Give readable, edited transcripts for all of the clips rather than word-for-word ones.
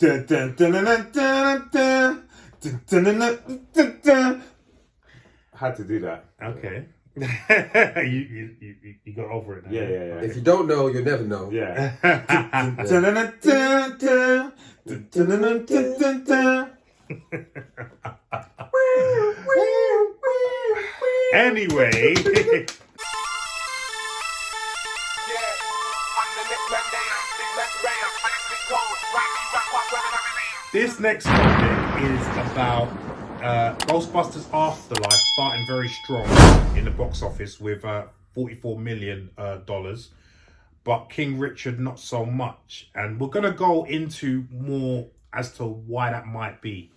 Had to do that. Okay. you got over it now. Yeah. If you don't know, you'll never know. Yeah. Anyway. This next topic is about Ghostbusters Afterlife starting very strong in the box office with $44 million, but King Richard not so much. And we're going to go into more as to why that might be.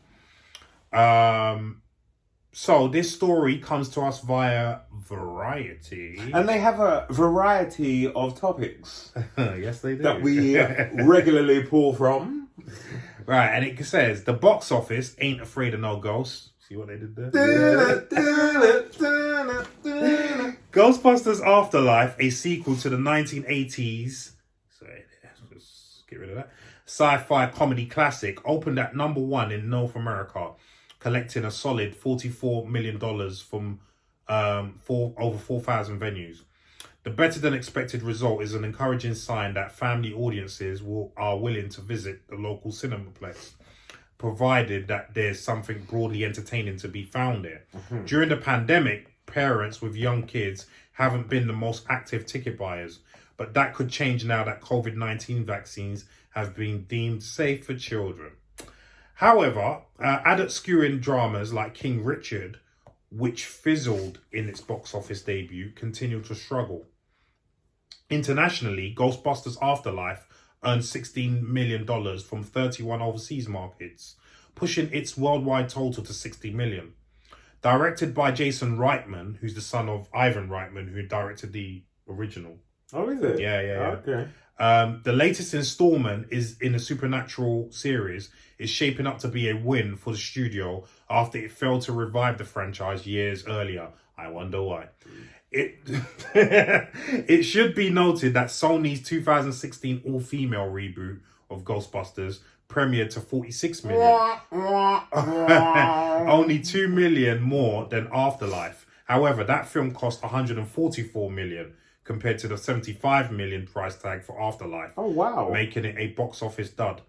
So this story comes to us via Variety. And they have a variety of topics. Yes, they do. That we regularly pull from. Right, and it says, the box office ain't afraid of no ghosts. See what they did there? Ghostbusters Afterlife, a sequel to the 1980s, so let's get rid of that, sci-fi comedy classic, opened at number 1 in North America, collecting a solid $44 million from over 4,000 venues. The better-than-expected result is an encouraging sign that family audiences are willing to visit the local cinemaplex, provided that there's something broadly entertaining to be found there. Mm-hmm. During the pandemic, parents with young kids haven't been the most active ticket buyers, but that could change now that COVID-19 vaccines have been deemed safe for children. However, adult-skewing dramas like King Richard, which fizzled in its box office debut, continue to struggle. Internationally, Ghostbusters Afterlife earned $16 million from 31 overseas markets, pushing its worldwide total to $60 million. Directed by Jason Reitman, who's the son of Ivan Reitman, who directed the original. Oh, is it? Yeah. Okay. The latest installment is in the Supernatural series is shaping up to be a win for the studio after it failed to revive the franchise years earlier. I wonder why. It should be noted that Sony's 2016 all-female reboot of Ghostbusters premiered to $46 million. Only $2 million more than Afterlife. However, that film cost $144 million compared to the $75 million price tag for Afterlife. Oh, wow. Making it a box office dud.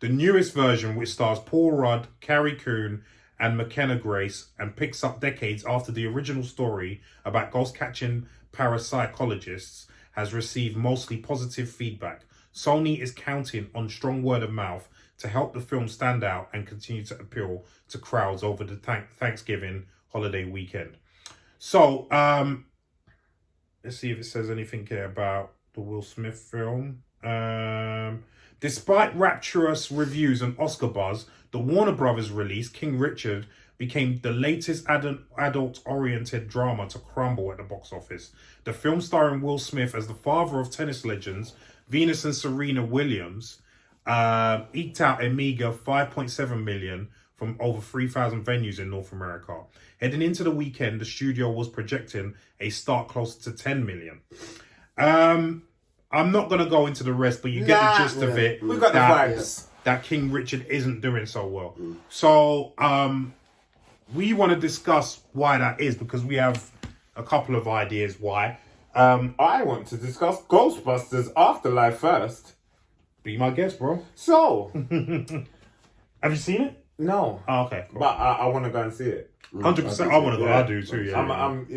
The newest version, which stars Paul Rudd, Carrie Coon, and McKenna Grace, and picks up decades after the original story about ghost-catching parapsychologists, has received mostly positive feedback. Sony is counting on strong word of mouth to help the film stand out and continue to appeal to crowds over the Thanksgiving holiday weekend. So, let's see if it says anything here about the Will Smith film. Despite rapturous reviews and Oscar buzz, the Warner Brothers release, King Richard, became the latest adult-oriented drama to crumble at the box office. The film starring Will Smith as the father of tennis legends Venus and Serena Williams eked out a meager $5.7 million from over 3,000 venues in North America. Heading into the weekend, the studio was projecting a start closer to $10 million. I'm not going to go into the rest, but you get the gist of it. We got the vibes. That King Richard isn't doing so well. So we want to discuss why that is, because we have a couple of ideas why. I want to discuss Ghostbusters Afterlife first. Be my guest, bro. So, have you seen it? No. Oh, okay. Cool. But I want to go and see it. 100%. I want to go. I do too. Yeah. I'm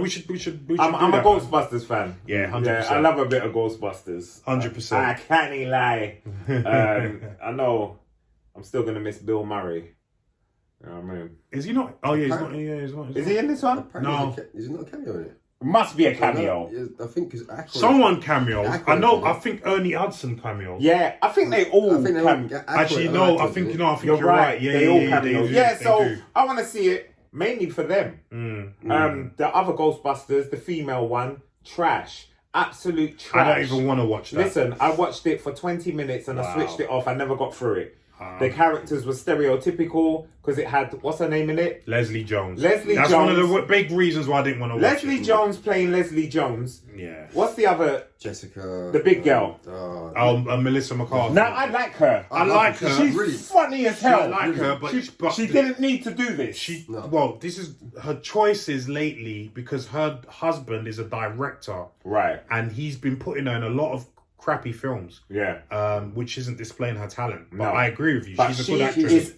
we should. I'm a Ghostbusters fan. Yeah, 100%. Yeah, I love a bit of Ghostbusters. 100%. I can't lie. I know I'm still gonna miss Bill Murray. You know what I mean? Is he not? Oh yeah, he's not. Yeah, he's not. Is he in this one? No. Is he not a cameo in it? Must be a cameo. I think it's someone cameos. I know. I think Ernie Hudson cameos. Yeah, I think they all. Actually, no. I think I think you're right. Yeah, they all cameo. Yeah, so do. I want to see it mainly for them. The other Ghostbusters, the female one, trash. Absolute trash. I don't even want to watch that. Listen, I watched it for 20 minutes and I switched it off. I never got through it. The characters were stereotypical because it had, what's her name in it? Leslie Jones. That's That's one of the big reasons why I didn't want to watch Leslie it. Jones playing Leslie Jones. Yeah. What's the other? Jessica. The big girl. Melissa McCarthy. Now, I like her. I like her. She's Really? funny as hell. I like her, but she didn't need to do this. Well, this is her choices lately because her husband is a director. Right. And he's been putting her in a lot of crappy films. Yeah. Which isn't displaying her talent. But No. I agree with you. But She's a good actress. is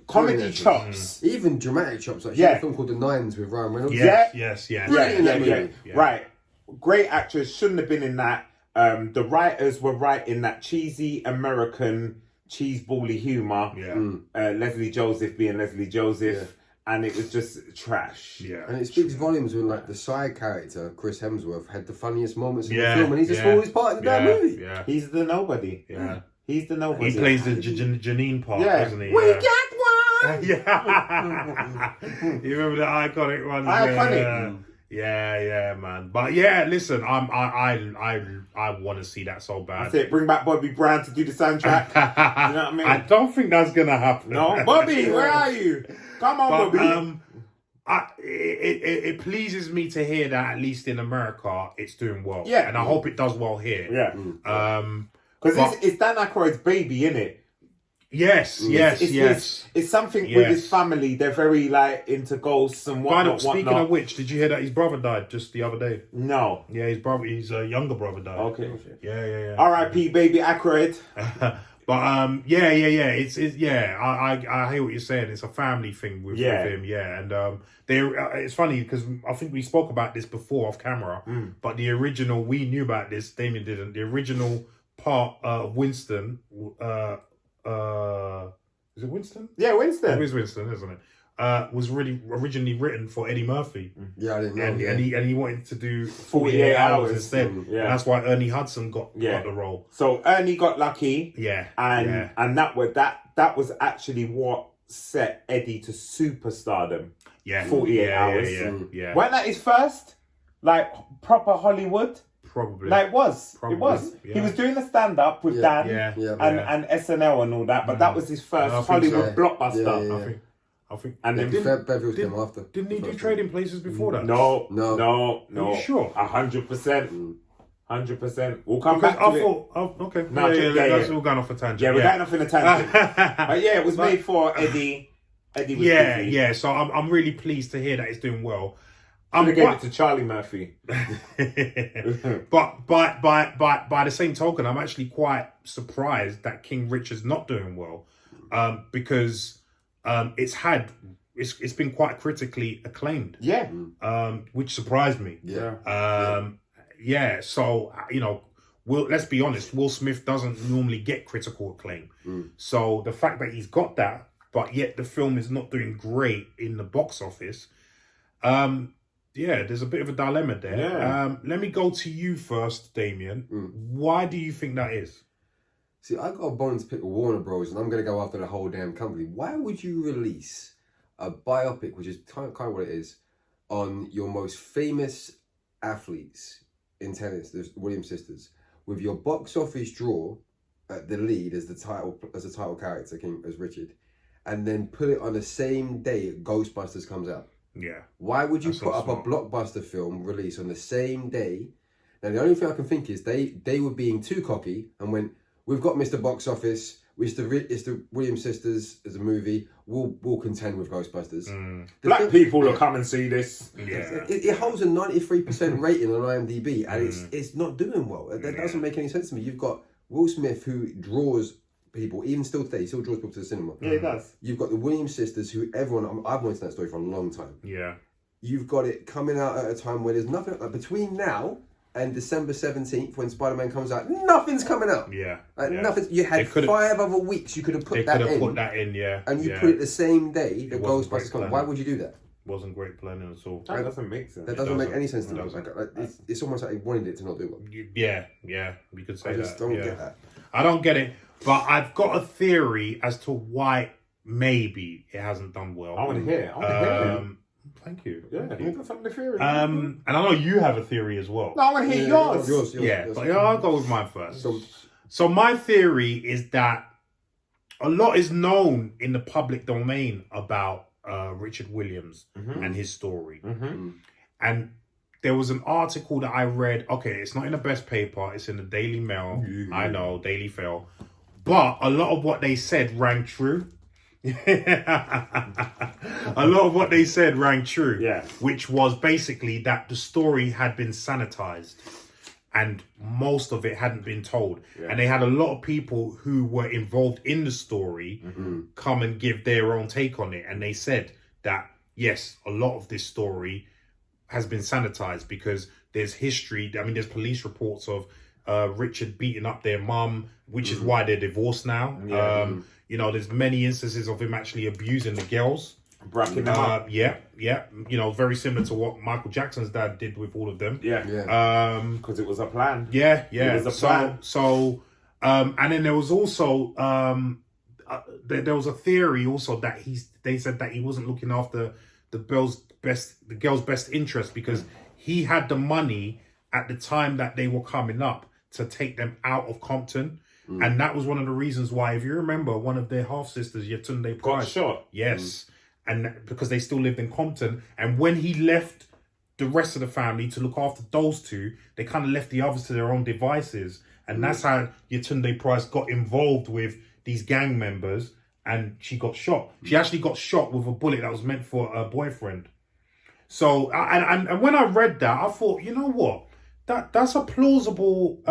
comedy Brilliant. chops. Even dramatic chops. Like she had a film called The Nines with Ryan Reynolds. Yes. Brilliant in that movie. Yeah. Right. Great actress. Shouldn't have been in that. The writers were writing that cheesy American cheesebally humour. Yeah. Leslie Joseph being Leslie Joseph. And it was just trash. Yeah. And it speaks volumes when like the side character, Chris Hemsworth, had the funniest moments in the Yeah, film, and he's the smallest part in the damn movie. Yeah. He's the nobody. Yeah. He's the nobody. He plays the Janine part, Yeah. doesn't he? We Yeah. got one! Yeah. You remember the iconic ones? Iconic. Yeah, man. But yeah, listen, I want to see that so bad. That's it. Bring back Bobby Brown to do the soundtrack. You know what I mean? I don't think that's gonna happen. No, Bobby, where are you? Come on, But, Bobby. it pleases me to hear that at least in America it's doing well. Yeah. And I hope it does well here. Yeah. Because it's Dan Aykroyd's baby, innit? Yes. It's something with his family. They're very like into ghosts and whatnot. Speaking of which, did you hear that his brother died just the other day? No. Yeah, his younger brother died. Okay. Yeah. R.I.P. baby Aykroyd. But yeah. It's I hear what you're saying. It's a family thing with him. Yeah, and it's funny because I think we spoke about this before off camera. But the original, we knew about this. Damien didn't. The original part of Winston. Is it Winston? Yeah, Winston. It is Winston, isn't it? Was really originally written for Eddie Murphy. Yeah, I didn't know. And he wanted to do 48 hours instead. Yeah. And that's why Ernie Hudson got the role. So Ernie got lucky. Yeah. And that was actually what set Eddie to superstardom. Yeah. 48 hours. Yeah. Wasn't that his first? Like proper Hollywood? Probably. Like it was. Probably, It was. yeah. He was doing the stand up with Dan and SNL and all that, but that was his first I think Hollywood so. blockbuster. I think. And then Beverly came after. Didn't he do Trading Places before that? No. Are you sure? 100%. 100%. We'll come back to it. Okay. No, That's all going off a tangent. Yeah, we're going off in a tangent. But yeah, it was made for Eddie. Eddie was busy. Yeah. So I'm really pleased to hear that it's doing well. I'm gonna give it to Charlie Murphy. But by the same token, I'm actually quite surprised that King Richard's not doing well, because it's been quite critically acclaimed. Yeah. Which surprised me. Yeah. So let's be honest, Will Smith doesn't normally get critical acclaim. So the fact that he's got that, but yet the film is not doing great in the box office. There's a bit of a dilemma there. Yeah. Let me go to you first, Damien. Why do you think that is? See, I got a bone to pick with Warner Bros. And I'm going to go after the whole damn company. Why would you release a biopic, which is kind of what it is, on your most famous athletes in tennis, the Williams sisters, with your box office draw at the lead as the title character, as Richard, and then put it on the same day Ghostbusters comes out? Yeah. Why would you That's put so up smart. a blockbuster film release on the same day? Now, the only thing I can think is they were being too cocky and went, we've got Mr. Box Office, it's the Williams sisters as a movie, we'll contend with Ghostbusters. Black people will come and see this. Yeah. It holds a 93% rating on IMDb, and it's not doing well. That doesn't make any sense to me. You've got Will Smith, who draws people, even still today, he still draws people to the cinema. Yeah, it does. You've got the Williams sisters, who I've wanted that story for a long time. Yeah. You've got it coming out at a time where there's nothing, between now and December 17th, when Spider-Man comes out, nothing's coming out. Yeah. Nothing. You had 5 other weeks you could have put that in. Yeah. And you put it the same day that It wasn't Ghostbusters great comes. Why would you do that? Wasn't great planning at all. That doesn't make sense. That doesn't make any sense to It me. doesn't. It's almost like they wanted it to not do well. Yeah, we could say I that. just don't get that. I don't get it, but I've got a theory as to why maybe it hasn't done well. I want to hear it. Thank you. Yeah, you got something to fear. And I know you have a theory as well. No, I want to hear yours. Yours. But I'll go with mine first. So my theory is that a lot is known in the public domain about Richard Williams and his story. And there was an article that I read. Okay, it's not in the best paper. It's in the Daily Mail. I know, Daily Mail. But a lot of what they said rang true. A lot of what they said rang true. Yes. Which was basically that the story had been sanitized and most of it hadn't been told. Yeah. And they had a lot of people who were involved in the story come and give their own take on it. And they said that, yes, a lot of this story has been sanitized because there's history. I mean, there's police reports of Richard beating up their mum, which is why they're divorced now. Yeah. You know, there's many instances of him actually abusing the girls. Bracking them up. Yeah. You know, very similar to what Michael Jackson's dad did with all of them. Yeah. Because it was a plan. Yeah. It was a plan. So, and then there was also, there was a theory also that they said that he wasn't looking after the girl's best interest because he had the money at the time that they were coming up to take them out of Compton. And that was one of the reasons why, if you remember, one of their half-sisters, Yetunde Price, got shot. Yes. And because they still lived in Compton. And when he left the rest of the family to look after those two, they kind of left the others to their own devices. And that's how Yetunde Price got involved with these gang members and she got shot. She actually got shot with a bullet that was meant for a boyfriend. So, and when I read that, I thought, you know what? That's a plausible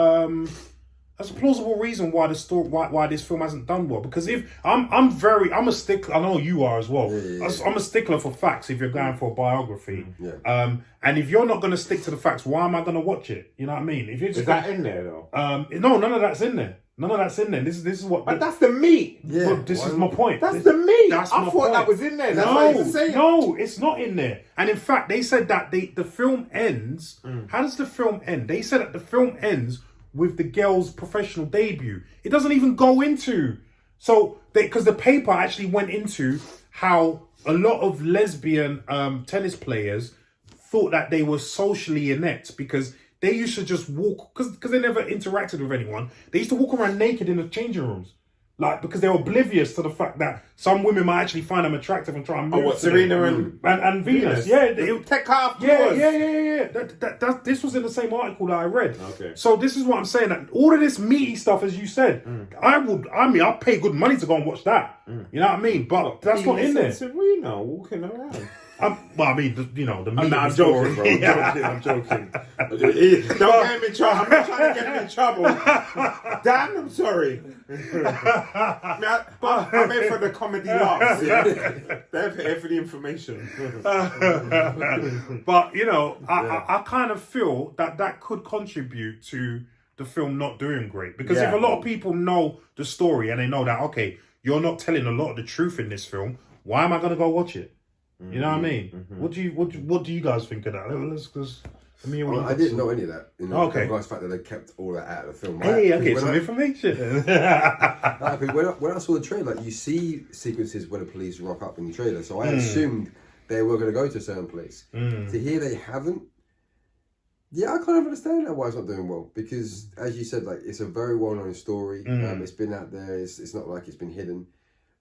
reason why the story, why this film hasn't done well. Because if I'm a stickler. I know you are as well. Yeah. I'm a stickler for facts. If you're going for a biography, and if you're not going to stick to the facts, why am I going to watch it? You know what I mean? If you're just is that in there though? No, none of that's in there. None of that's in there. This is what. But that's the meat. Yeah. This is my point. That's the meat. That's I my thought point. that was in there. That's what you're saying. No, it's not in there. And in fact, they said that the film ends. How does the film end? They said that the film ends with the girl's professional debut. It doesn't even go into. So, because the paper actually went into how a lot of lesbian tennis players thought that they were socially inept because they used to just walk, because they never interacted with anyone. They used to walk around naked in the changing rooms. Like, because they're oblivious to the fact that some women might actually find them attractive and try and move. What, Serena and Venus? Yeah. Take off. Yeah. This was in the same article that I read. Okay. So this is what I'm saying. That all of this meaty stuff, as you said, I'll pay good money to go and watch that. You know what I mean? But that's not in there. Serena walking around. Well, I mean, the meat. I'm joking, bro. I'm joking. Don't get him in trouble. I'm not trying to get him in trouble. Dan, I'm sorry. But I'm here for the comedy laughs. Yeah? They're here for the information. But, I kind of feel that could contribute to the film not doing great. Because if a lot of people know the story and they know that, okay, you're not telling a lot of the truth in this film, why am I going to go watch it? You know what I mean? What do you guys think of that? I didn't know any of that. Okay. The nice fact that they kept all that out of the film. Okay, some information. When I saw the trailer, you see sequences where the police rock up in the trailer, so I assumed they were going to go to a certain place. To hear they haven't, I kind of understand why it's not doing well. Because, as you said, like it's a very well-known story. It's been out there. It's not like it's been hidden.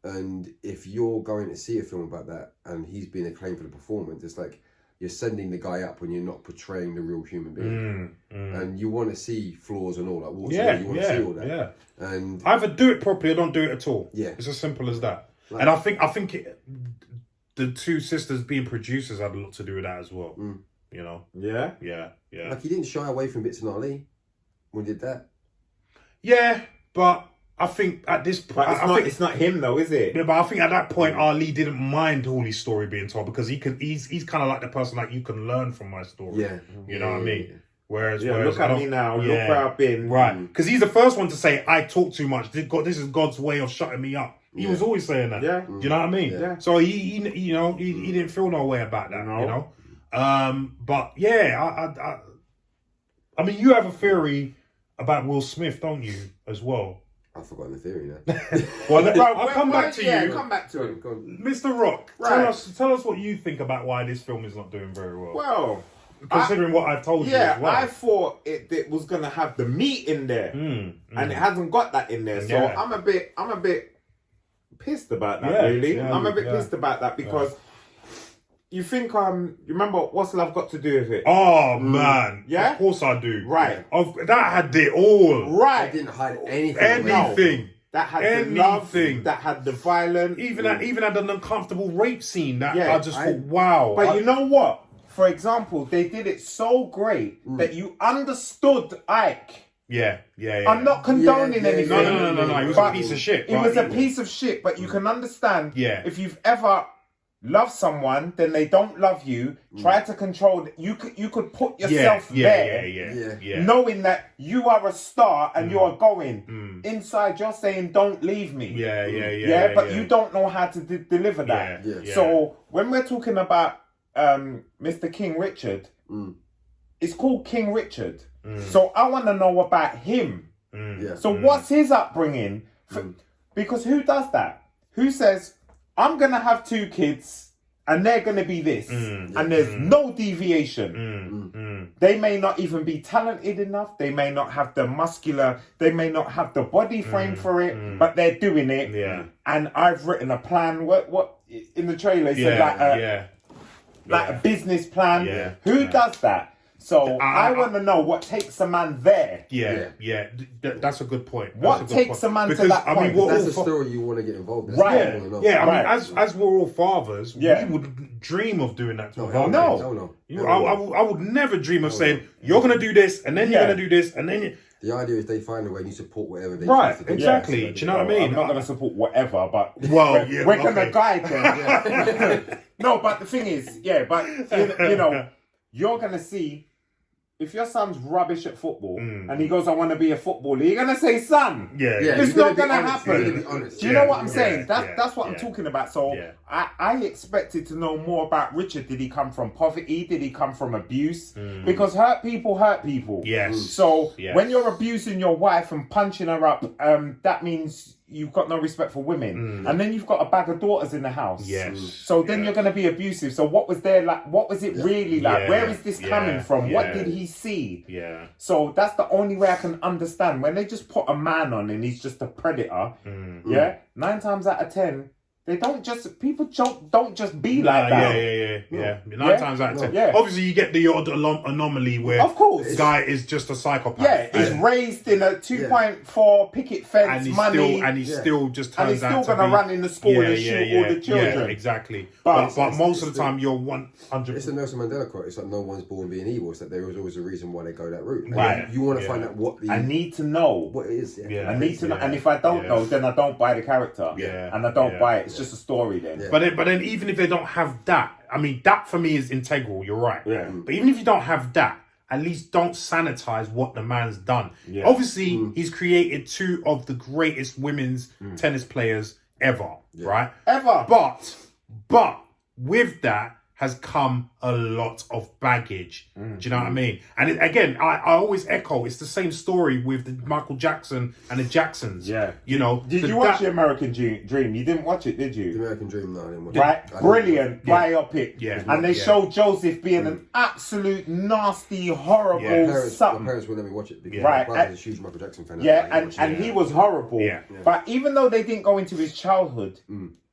And if you're going to see a film about that and he's been acclaimed for the performance, it's like you're sending the guy up when you're not portraying the real human being. And you want to see flaws and all that. You want to see all that. Yeah. And either do it properly or don't do it at all. Yeah. It's as simple as that. And I think the two sisters being producers had a lot to do with that as well. You know? Yeah. Like he didn't shy away from bits in Ali when he did that. Yeah, but I think at this point, it's not him though, is it? Yeah, but I think at that point, Ali didn't mind all his story being told because he's kind of like the person that you can learn from my story. Yeah, you know what I mean. Whereas look at me now. Look where I've been. Right, because he's the first one to say I talk too much. This is God's way of shutting me up. He was always saying that. Yeah, do you know what I mean? Yeah. So he didn't feel no way about that. No. You know. But yeah, I mean, you have a theory about Will Smith, don't you, as well? I've forgotten the theory now. Well, I'll come back to you. Come back to it. Mr. Rock, right. tell us what you think about why this film is not doing very well. Well, considering what I've told you as well. I thought it was going to have the meat in there. And it hasn't got that in there. So I'm a bit pissed about that. Yeah, really, yeah, I'm a bit yeah. pissed about that because you think you remember what's love got to do with it? Oh man, Yeah? of course I do. Right. That had it all. They Right. didn't hide anything. Anything. That had the love. Anything. That had the violence. Even had an uncomfortable rape scene that Yeah, I just thought, wow. But you know what? For example, they did it so great that you understood Ike. yeah. I'm not condoning Yeah, anything. No. He was But a piece of shit. It was a piece of shit, but you can understand if you've ever loved someone, then they don't love you. Try to control. You could put yourself there, knowing that you are a star and you are going. Inside, you're saying, "Don't leave me." But you don't know how to deliver that. So when we're talking about Mr. King Richard, it's called King Richard. So I want to know about him. So what's his upbringing? Because who does that? Who says, I'm going to have 2 kids and they're going to be this and there's no deviation. They may not even be talented enough. They may not have the they may not have the body frame for it, but they're doing it. And I've written a plan. What in the trailer it said like a business plan. Who does that? So I want to know what takes a man there. That's a good point. What takes a man to that point? That's a story you want to get involved in. Right. I mean, as we're all fathers, we would dream of doing that to our No. I would never dream of saying, you're going to do this, and then you're going to do this, and then The idea is they find a way and you support whatever they Right, choose to do. exactly. Do you know what I mean? I'm not going to support whatever, but we're going to guide them. No, but the thing is, but you know, you're going to see, if your son's rubbish at football and he goes, I want to be a footballer, you're going to say, son, it's not going to happen. Do you know what I'm saying? That's what I'm talking about. So I expected to know more about Richard. Did he come from poverty? Did he come from abuse? Because hurt people. Yes. So when you're abusing your wife and punching her up, that means you've got no respect for women. And then you've got a bag of daughters in the house. Yes. So then you're going to be abusive. So what was there like? What was it really like? Where is this coming from? What did he see? So that's the only way I can understand. When they just put a man on and he's just a predator, 9 times out of 10, they don't just, people don't just be like that. 9 times out of 10. Obviously, you get the odd anomaly where of course, this guy is just a psychopath. He's raised in a 2.4 picket fence, and he still just turns out to be... And he's still going to run in the school and shoot all the children. Yeah, exactly. But most of the time, you're 100%. It's the Nelson Mandela quote. It's like no one's born being evil. It's that there is always a reason why they go that route. And right. You want to find out what the... I need to know. What it is. I need to know. And if I don't know, then I don't buy the character. And I don't buy it. It's just a story then. But then even if they don't have that, I mean, that for me is integral. You're right. But even if you don't have that, at least don't sanitize what the man's done. Obviously, he's created 2 of the greatest women's tennis players ever, right? Ever. But with that has come a lot of baggage. Do you know what I mean? And again, I always echo, it's the same story with the Michael Jackson and the Jacksons. You know. Did you watch The American Dream? You didn't watch it, did you? The American Dream, no, I didn't watch it. Right? Brilliant biopic. And they showed Joseph being an absolute nasty, horrible something. My parents wouldn't let me watch it because my brother's a huge Michael Jackson fan. And he was horrible. But even though they didn't go into his childhood,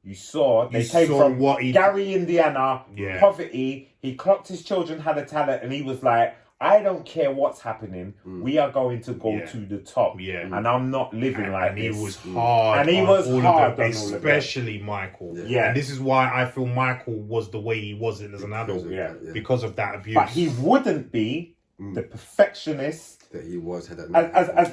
you saw they came from Gary, Indiana, poverty. He clocked his children had a talent, and he was like, I don't care what's happening. We are going to go to the top. And I'm not living like this. He was hard. And he was hard, especially Michael. And this is why I feel Michael was the way he was as an adult. Because of that abuse. But he wouldn't be the perfectionist that he was. Had that as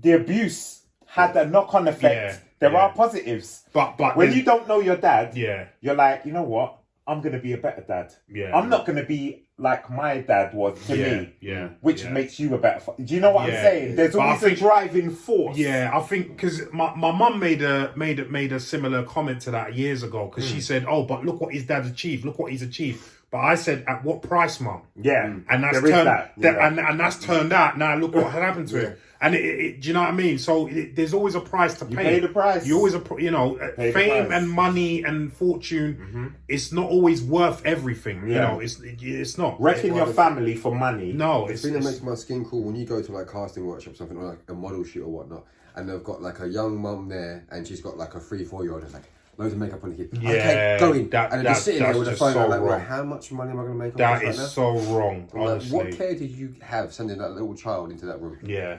the abuse had a knock-on effect. There are positives. But when you don't know your dad, you're like, you know what? I'm going to be a better dad. I'm not going to be like my dad was to me. Which makes you a better... Do you know what I'm saying? There's always a driving force. I think... Because my mum made a similar comment to that years ago. Because she said, oh, but look what his dad's achieved. Look what he's achieved. But I said, at what price, Mum? And that's and that's turned out. Now look what had happened to it. And do you know what I mean? So there's always a price to pay. You pay the price. You always, fame and money and fortune. It's not always worth everything. You know, it's not. Wrecking your family for money. No, the thing that makes my skin cool when you go to like casting workshop, something like a model shoot or whatnot, and they've got like a young mum there, and she's got like a 3-4-year-old, and it's like loads of makeup on the kid. Yeah, okay, go in. And that's just sitting there with a phone, so I'm like, wrong. right, how much money am I going to make on That this is right so wrong, now? honestly. Like, what care did you have sending that little child into that room? Yeah.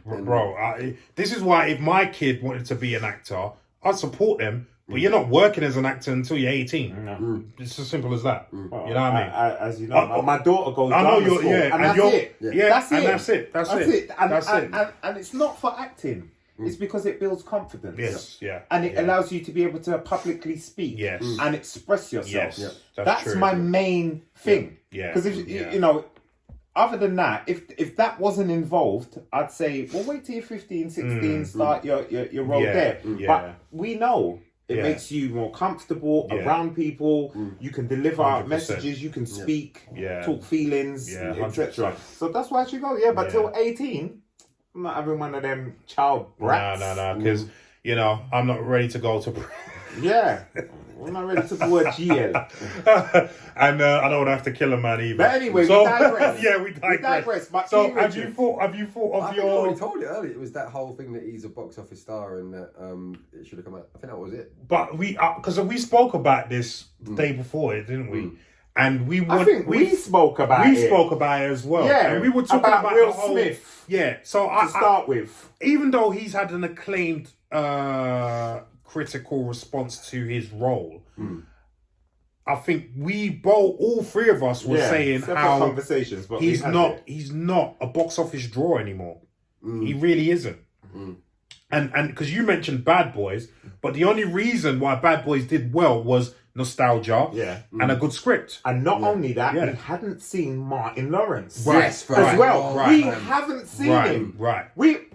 Bro, this is why if my kid wanted to be an actor, I'd support them. But you're not working as an actor until you're 18. It's as simple as that. Well, you know what I mean? As you know, my daughter goes I know drama you're, school, yeah, and that's it. Yeah, That's it. and that's it. That's it. And it's not for acting. It's because it builds confidence. Yes, yeah. And it allows you to be able to publicly speak. Yes. And express yourself. Yes, That's true. my main thing. Yeah. Because if you know, other than that, if that wasn't involved, I'd say, well, wait till you're 15, 16, start your role there. Yeah. But we know it makes you more comfortable around people. You can deliver 100%. messages. You can speak, Yeah. talk feelings, Yeah, etc. 100%. So that's why she goes. But till 18, I'm not having one of them child brats. No, because I'm not ready to go to. Yeah, I'm not ready to go a GL. And I don't want to have to kill a man either. But anyway, we digress. Yeah, we digress. But So King have you Richard. thought I of think I your? already told it earlier. It was that whole thing that he's a box office star and that it should have come out. I think that was it. But because we spoke about this the day before it, didn't we? And I think we spoke about it. We spoke about it as well. Yeah, and we were talking about Will the whole, Smith. Yeah, so To start with. even though he's had an acclaimed critical response to his role, I think all three of us were saying separate how conversations, but he's not a box office draw anymore. He really isn't. And because you mentioned Bad Boys, but the only reason why Bad Boys did well was nostalgia and a good script. And not only that, we hadn't seen Martin Lawrence Yes, as well. Right. We haven't seen him. Right.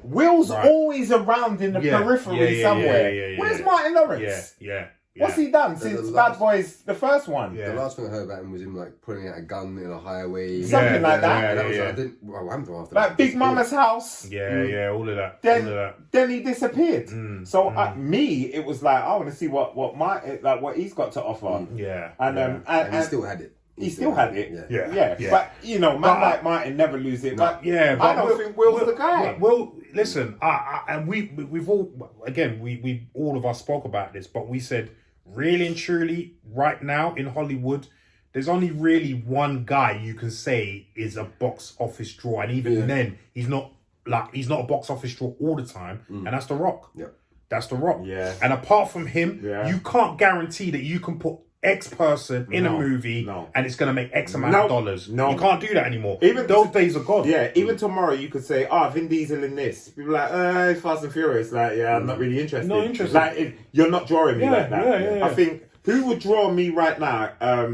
Will's always around in the periphery somewhere. Yeah. Where's Martin Lawrence? Yeah. What's he done since Bad Boys, the first one? The last thing I heard about him was him like pulling out a gun in a highway. Something like that. That was I didn't. Well, I haven't done after Like that. Big Mama's house. Yeah, all of that. Then he disappeared. So it was like, I want to see what he's got to offer. Yeah. And he still had it. He still had it. Yeah. But man like Martin never lose it. But but I don't think Will's the guy. Well, listen, and we've all we all of us spoke about this, but we said really and truly, right now in Hollywood, there's only really one guy you can say is a box office draw, and even then, he's not a box office draw all the time, and that's The Rock. Yeah, that's The Rock. Yeah, and apart from him, you can't guarantee that you can put X person in a movie and it's going to make X amount of dollars. No. You can't do that anymore. Even those days are gone. Yeah, even tomorrow you could say, Vin Diesel in this. People are like, Fast and Furious. Like, I'm not really interested. Not interested. Like, you're not drawing me like that. Yeah. I think, who would draw me right now?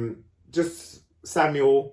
Just Samuel.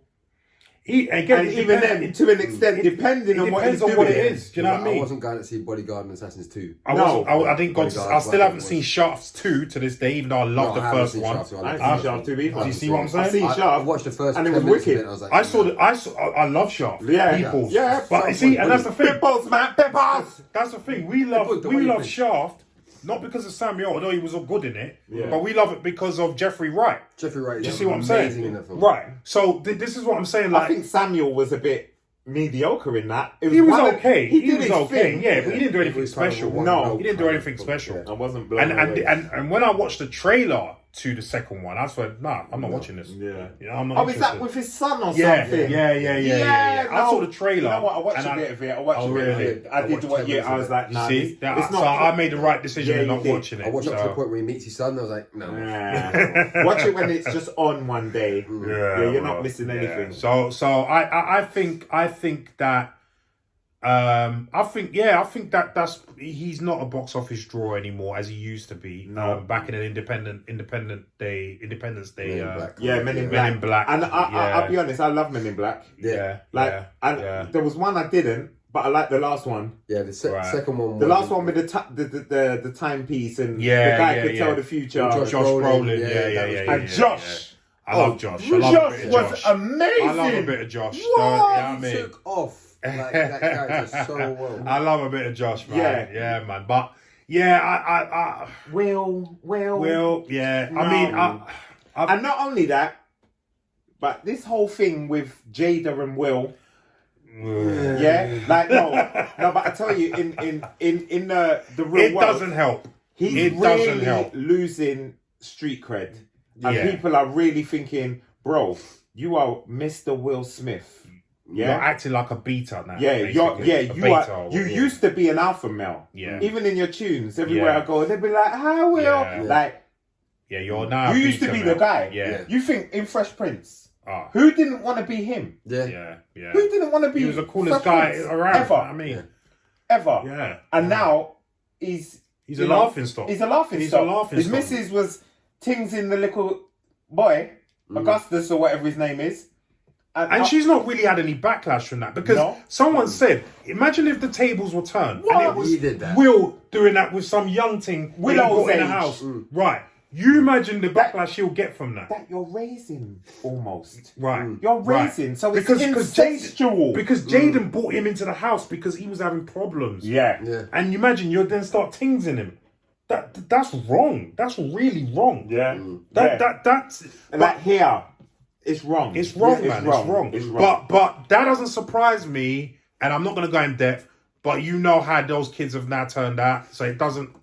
Even then, to an extent, depending on what he's doing. What it is. Do you know what I mean? I wasn't going to see Bodyguard and Assassins 2. I didn't go. I still haven't seen Shafts 2 to this day, even though I love the first one. I haven't seen Shaft 2 either. Do you see what I'm saying? I've seen Shaft. I watched the first and it was wicked. I was like, I love Shaft. Yeah. Yeah. But you see, and that's the thing. Pimples, man. Pimples. That's the thing. We love Shaft. Not because of Samuel, although he was all good in it, but we love it because of Jeffrey Wright. Jeffrey Wright, do you see what I'm saying? In that film. Right. So this is what I'm saying. Like, I think Samuel was a bit mediocre in that. He was okay. He was okay. Yeah, but he didn't do anything special. No, he didn't do anything special. I wasn't blown away. And when I watched the trailer to the second one, I said, nah, I'm not watching this. Yeah. I'm not is that with his son or something? Yeah. I saw the trailer. You know what? I watched a bit of it. I did what? Yeah, I was like, nah. See, so I made the right decision in not watching it. I watched up to the point where he meets his son. I was like, no. Watch it when it's just on one day. Yeah, you're not missing anything. So I think that. I think that's he's not a box office draw anymore as he used to be. Back in an Independence Day. Men in Black. And I'll be honest, I love Men in Black. Yeah. There was one I didn't, but I like the last one. Yeah, the second one. The last one with the timepiece and the guy could tell the future. Josh Brolin. And Josh. I love Josh. Josh was amazing. I love a bit of Josh. He took off. Like that character so well. I love a bit of Josh, man. Yeah, man. But Will. Yeah. No. I mean, and not only that, but this whole thing with Jada and Will. Yeah, like no, but I tell you, in the real world, it doesn't help. He's really losing street cred, and people are really thinking, bro, you are Mr. Will Smith. Yeah, you're acting like a beta now. Yeah, you used to be an alpha male. Yeah, even in your tunes, everywhere I go, they'd be like, "Hi, Will," like. Yeah, you're now. You used to be the guy. Yeah. You think in Fresh Prince, who didn't want to be him? Yeah. Who didn't want to be? He was the coolest guy around. Ever. I mean, ever. Yeah. And now he's a laughing stock. He's a laughing stock. His missus was Tings in the little boy, Augustus or whatever his name is. And she's not really had any backlash from that because someone said, imagine if the tables were turned and it was Will doing that with some young thing Will in the house. Right. You imagine the backlash he'll get from that. That you're raising, almost. Right. You're raising, so it's incestual. Because Jaden brought him into the house because he was having problems. Yeah. And you imagine you'll then start tingsing him. That's wrong. That's really wrong. Yeah. That's... Like here, it's wrong. It's wrong, man. It's wrong. But that doesn't surprise me, and I'm not going to go in depth, but you know how those kids have now turned out, so it doesn't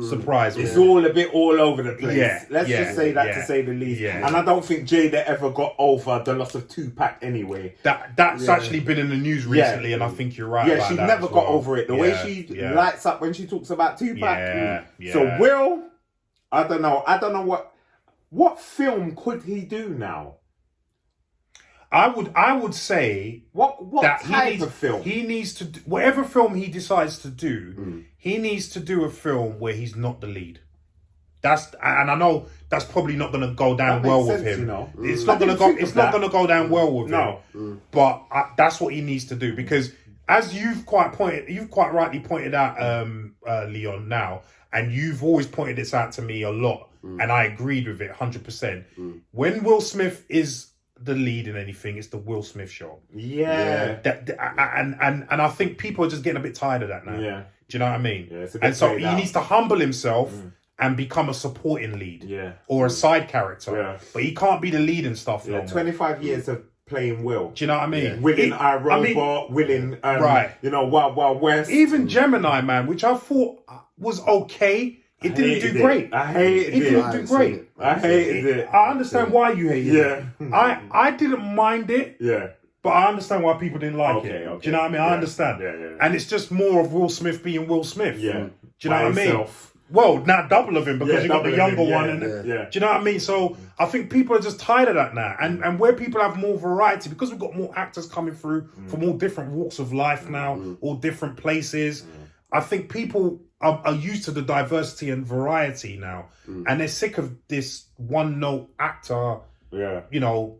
surprise me. It's all a bit all over the place. Yeah, Let's just say that to say the least. Yeah. And I don't think Jada ever got over the loss of Tupac anyway. That's actually been in the news recently, and I think you're right. Yeah, she never got over it. The way she lights up when she talks about Tupac. So Will, I don't know what film could he do now? I would say what type of film he needs to do, whatever film he decides to do. He needs to do a film where he's not the lead. And I know that's probably not going to go down well with him. You know? It's not going to go. It's not going to go down well with him. But that's what he needs to do because, as you've quite rightly pointed out, Leon. Now, and you've always pointed this out to me a lot, and I agreed with it 100%. When Will Smith is the lead in anything, it's the Will Smith show. Yeah. And I think people are just getting a bit tired of that now. Yeah. Do you know what I mean? Yeah, and so he needs to humble himself and become a supporting lead. Yeah. Or a side character. Yeah. But he can't be the lead and stuff no more. 25 years of playing Will. Do you know what I mean? Yeah. Will in iRobot, Will in Wild Wild West. Even Gemini Man, which I thought was okay. It didn't do great. I hated it. It didn't do great. I hated it. I understand why you hated it. I didn't mind it. Yeah. But I understand why people didn't like it. Okay. Do you know what I mean? I understand. Yeah. And it's just more of Will Smith being Will Smith. Yeah. Do you know what I mean? Well, now double of him because you got the younger one. Do you know what I mean? So I think people are just tired of that now. And where people have more variety, because we've got more actors coming through from all different walks of life now, all different places, I think people are used to the diversity and variety now. And they're sick of this one note actor. Yeah. You know,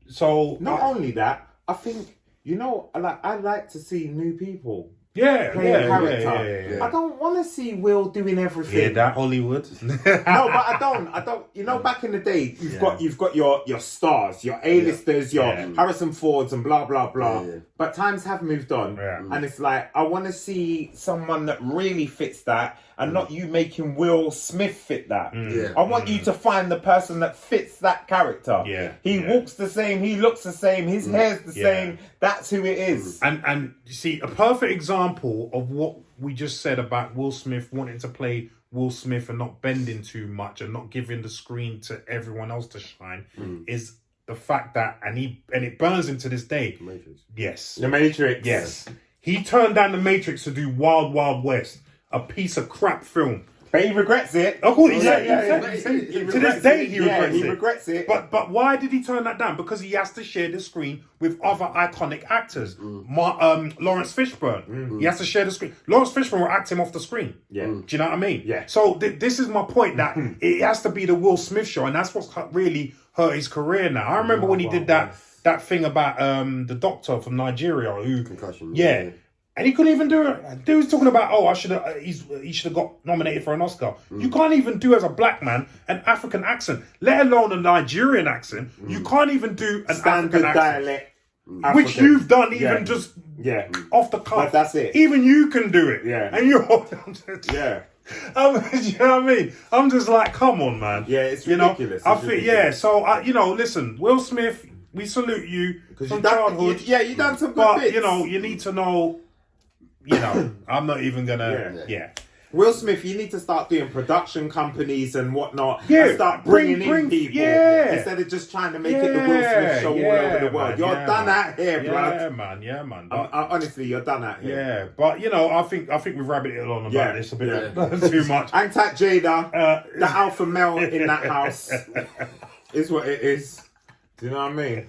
so... Not only that, I think, I like to see new people. Play a character. Yeah. I don't want to see Will doing everything. Yeah, that Hollywood. No, but I don't. Back in the day, you've got your stars, your A-listers, your Harrison Fords and blah blah blah. Yeah. But times have moved on, and it's like I want to see someone that really fits that, and not you making Will Smith fit that. I want you to find the person that fits that character. He walks the same, he looks the same, his hair's the same. That's who it is. And you see, a perfect example of what we just said about Will Smith wanting to play Will Smith and not bending too much and not giving the screen to everyone else to shine is the fact that, and it burns him to this day. The Matrix. Yes. The Matrix. Yes. He turned down the Matrix to do Wild Wild West, a piece of crap film. But he regrets it. Of course, he said to this day he regrets it. But why did he turn that down? Because he has to share the screen with other iconic actors. Lawrence Fishburne. He has to share the screen. Lawrence Fishburne will act him off the screen. Yeah. Do you know what I mean? Yeah. So this is my point, that it has to be the Will Smith show, and that's what's really hurt his career now. I remember when he did that thing about the doctor from Nigeria who... Concussion. Yeah. And he couldn't even do it. Dude was talking about, he should have got nominated for an Oscar. You can't even do, as a black man, an African accent, let alone a Nigerian accent. You can't even do an standard African dialect, accent, which you've done even just off the cuff. But that's it. Even you can do it. Yeah. And you're... Yeah. You know what I mean? I'm just like, come on, man. Yeah, it's ridiculous. I think, so, listen, Will Smith... we salute you from you childhood. you done some good but bits. you know, you need to know. You know, I'm not even gonna. Yeah. Will Smith, you need to start doing production companies and whatnot. Yeah, and start bringing in people. Yeah. Instead of just trying to make it the Will Smith show all over the world. Man, you're done out here, blood. Yeah, man. Honestly, you're done out here. Yeah, but you know, I think we've rabbited on about this a bit too much. Antat Jada, the alpha male in that house, is what it is. Do you know what I mean?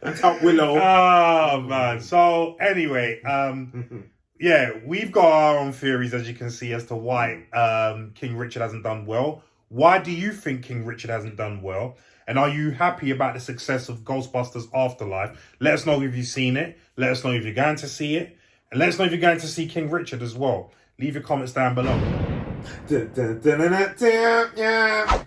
Antat Willow. Oh man. So anyway, yeah, we've got our own theories, as you can see, as to why King Richard hasn't done well. Why do you think King Richard hasn't done well? And are you happy about the success of Ghostbusters Afterlife? Let us know if you've seen it. Let us know if you're going to see it. And let us know if you're going to see King Richard as well. Leave your comments down below. Yeah.